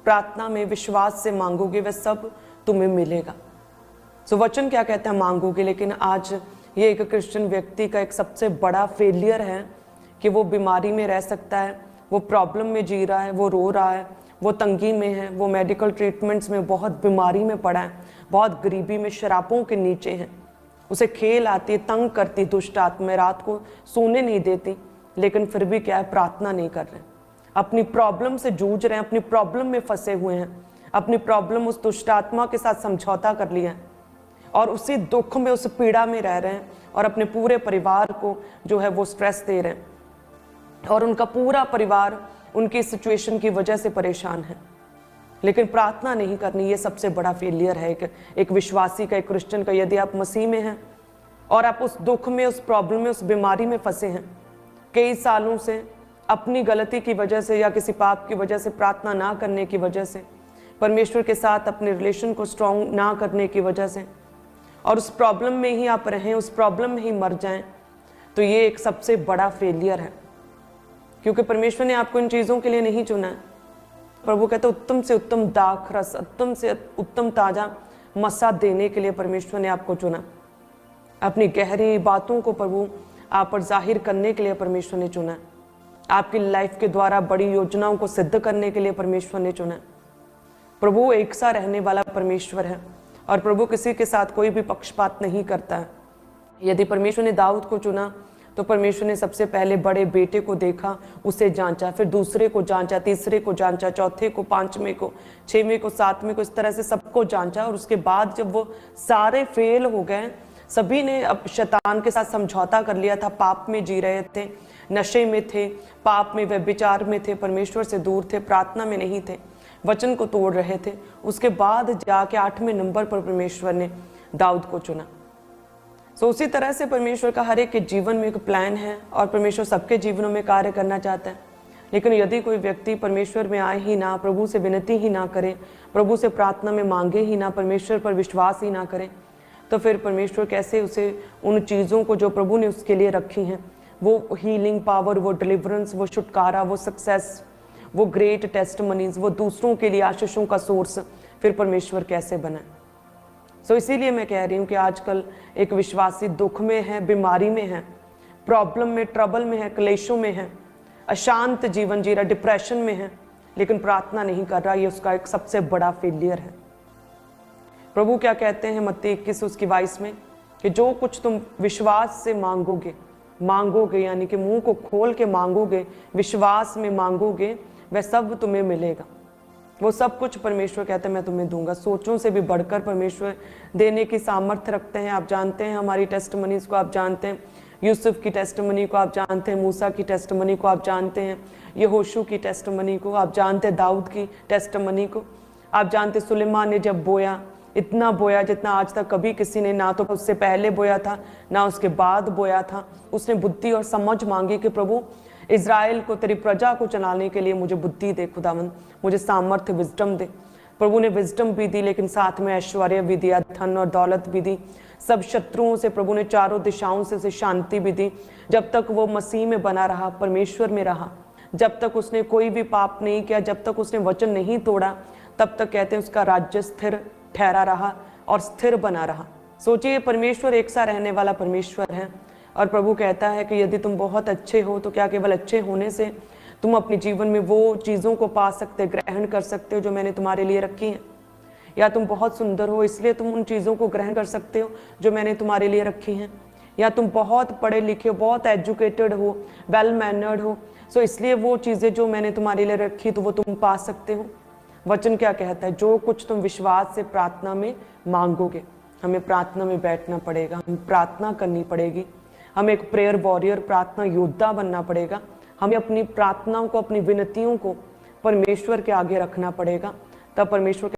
प्रार्थना में विश्वास से मांगोगे वह सब तुम्हें मिलेगा। सो वचन क्या कहता है, मांगोगे। लेकिन आज ये एक क्रिश्चियन व्यक्ति का एक सबसे बड़ा फेलियर है कि वो बीमारी में रह सकता है, वो प्रॉब्लम में जी रहा है, वो रो रहा है, वो तंगी में है, वो मेडिकल ट्रीटमेंट्स में बहुत बीमारी में पड़ा है, बहुत गरीबी में, शराबों के नीचे है, उसे खेल आती, तंग करती दुष्ट आत्मा, रात को सोने नहीं देती, लेकिन फिर भी क्या है, प्रार्थना नहीं कर रहे, अपनी प्रॉब्लम से जूझ रहे हैं, अपनी प्रॉब्लम में फंसे हुए हैं, अपनी प्रॉब्लम उस दुष्ट आत्मा के साथ समझौता कर लिया है और उसी दुख में, उस पीड़ा में रह रहे हैं और अपने पूरे परिवार को जो है वो स्ट्रेस दे रहे हैं और उनका पूरा परिवार उनकी सिचुएशन की वजह से परेशान है। लेकिन प्रार्थना नहीं करनी, ये सबसे बड़ा फेलियर है एक विश्वासी का, एक क्रिश्चियन का। यदि आप मसीह में हैं और आप उस दुख में, उस प्रॉब्लम में, उस बीमारी में फंसे हैं कई सालों से, अपनी गलती की वजह से या किसी पाप की वजह से, प्रार्थना ना करने की वजह से, परमेश्वर के साथ अपने रिलेशन को स्ट्रॉन्ग ना करने की वजह से, और उस प्रॉब्लम में ही आप रहें, उस प्रॉब्लम में ही मर जाएं, तो ये एक सबसे बड़ा फेलियर है, क्योंकि परमेश्वर ने आपको इन चीज़ों के लिए नहीं चुना है। प्रभु कहते उत्तम से उत्तम दाख रस, उत्तम से उत्तम ताजा मसा देने के लिए परमेश्वर ने आपको चुना। अपनी गहरी बातों को प्रभु आप पर जाहिर करने के लिए परमेश्वर ने चुना। आपकी लाइफ के द्वारा बड़ी योजनाओं को सिद्ध करने के लिए परमेश्वर ने चुना। प्रभु एक सा रहने वाला परमेश्वर है और प्रभु किसी के साथ कोई भी पक्षपात नहीं करता है। यदि परमेश्वर ने दाऊद को चुना तो परमेश्वर ने सबसे पहले बड़े बेटे को देखा, उसे जांचा, फिर दूसरे को जांचा, तीसरे को जांचा, चौथे को, पांचवें को, छवें को, सातवें को, इस तरह से सबको जांचा। और उसके बाद जब वो सारे फेल हो गए, सभी ने अब शैतान के साथ समझौता कर लिया था, पाप में जी रहे थे, नशे में थे, पाप में, व्यभिचार में थे, परमेश्वर से दूर थे, प्रार्थना में नहीं थे, वचन को तोड़ रहे थे, उसके बाद जाके 8वें नंबर पर परमेश्वर ने दाऊद को चुना। सो उसी तरह से परमेश्वर का हर एक के जीवन में एक प्लान है और परमेश्वर सबके जीवनों में कार्य करना चाहता है। लेकिन यदि कोई व्यक्ति परमेश्वर में आए ही ना, प्रभु से विनती ही ना करे, प्रभु से प्रार्थना में मांगे ही ना, परमेश्वर पर विश्वास ही ना करे, तो फिर परमेश्वर कैसे उसे उन चीज़ों को जो प्रभु ने उसके लिए रखी हैं, वो हीलिंग पावर, वो डिलीवरेंस, वो छुटकारा, वो सक्सेस, वो ग्रेट टेस्टमनीज, वो दूसरों के लिए आशीषों का सोर्स, फिर परमेश्वर कैसे बनाए। सो इसीलिए मैं कह रही हूँ कि आजकल एक विश्वासी दुख में है, बीमारी में है, प्रॉब्लम में, ट्रबल में है, क्लेशों में है, अशांत जीवन जी रहा, डिप्रेशन में है, लेकिन प्रार्थना नहीं कर रहा। ये उसका एक सबसे बड़ा फेलियर है। प्रभु क्या कहते हैं मत्ती 21:22 में कि जो कुछ तुम विश्वास से मांगोगे यानी कि मुंह को खोल के मांगोगे, विश्वास में मांगोगे, वह सब तुम्हें मिलेगा। वो सब कुछ परमेश्वर कहते हैं मैं तुम्हें दूंगा। सोचों से भी बढ़कर परमेश्वर देने की सामर्थ्य रखते हैं। आप जानते हैं हमारी टेस्टमनीज को, आप जानते हैं यूसुफ की टेस्टमनी को, आप जानते हैं मूसा की टेस्टमनी को, आप जानते हैं यहोशू की टेस्टमनी को, आप जानते हैं दाऊद की टेस्टमनी को, आप जानते सुलेमान ने जब बोया, इतना बोया जितना आज तक कभी किसी ने ना तो उससे पहले बोया था ना उसके बाद बोया था। उसने बुद्धि और समझ मांगी कि प्रभु इज़राइल को, तेरी प्रजा को चलाने के लिए मुझे बुद्धि दे, खुदावंद मुझे सामर्थ्य, विजडम दे। प्रभु ने विजडम भी दी, लेकिन साथ में ऐश्वर्य भी दिया, धन और दौलत भी दी। सब शत्रुओं से प्रभु ने चारों दिशाओं से उसे शांति भी दी। जब तक वो मसीह में बना रहा, परमेश्वर में रहा, जब तक उसने कोई भी पाप नहीं किया, जब तक उसने वचन नहीं तोड़ा, तब तक कहते हैं उसका राज्य स्थिर ठहरा रहा और स्थिर बना रहा। सोचिए, परमेश्वर एक सा रहने वाला परमेश्वर है और प्रभु कहता है कि यदि तुम बहुत अच्छे हो तो क्या केवल अच्छे होने से तुम अपने जीवन में वो चीज़ों को पा सकते, ग्रहण कर सकते हो जो मैंने तुम्हारे लिए रखी हैं? या तुम बहुत सुंदर हो इसलिए तुम उन चीज़ों को ग्रहण कर सकते हो जो मैंने तुम्हारे लिए रखी हैं? या तुम बहुत पढ़े लिखे हो, बहुत एजुकेटेड हो, वेल मैनर्ड हो, सो इसलिए वो चीज़ें जो मैंने तुम्हारे लिए रखी तो वो तुम पा सकते हो? वचन क्या कहता है? जो कुछ तुम विश्वास से प्रार्थना में मांगोगे। हमें प्रार्थना में बैठना पड़ेगा, हमें प्रार्थना करनी पड़ेगी, हमें एक प्रेयर वॉरियर, प्रार्थना योद्धा बनना पड़ेगा। हमें अपनी प्रार्थनाओं को, अपनी विनतियों को परमेश्वर के आगे रखना पड़ेगा, तब परमेश्वर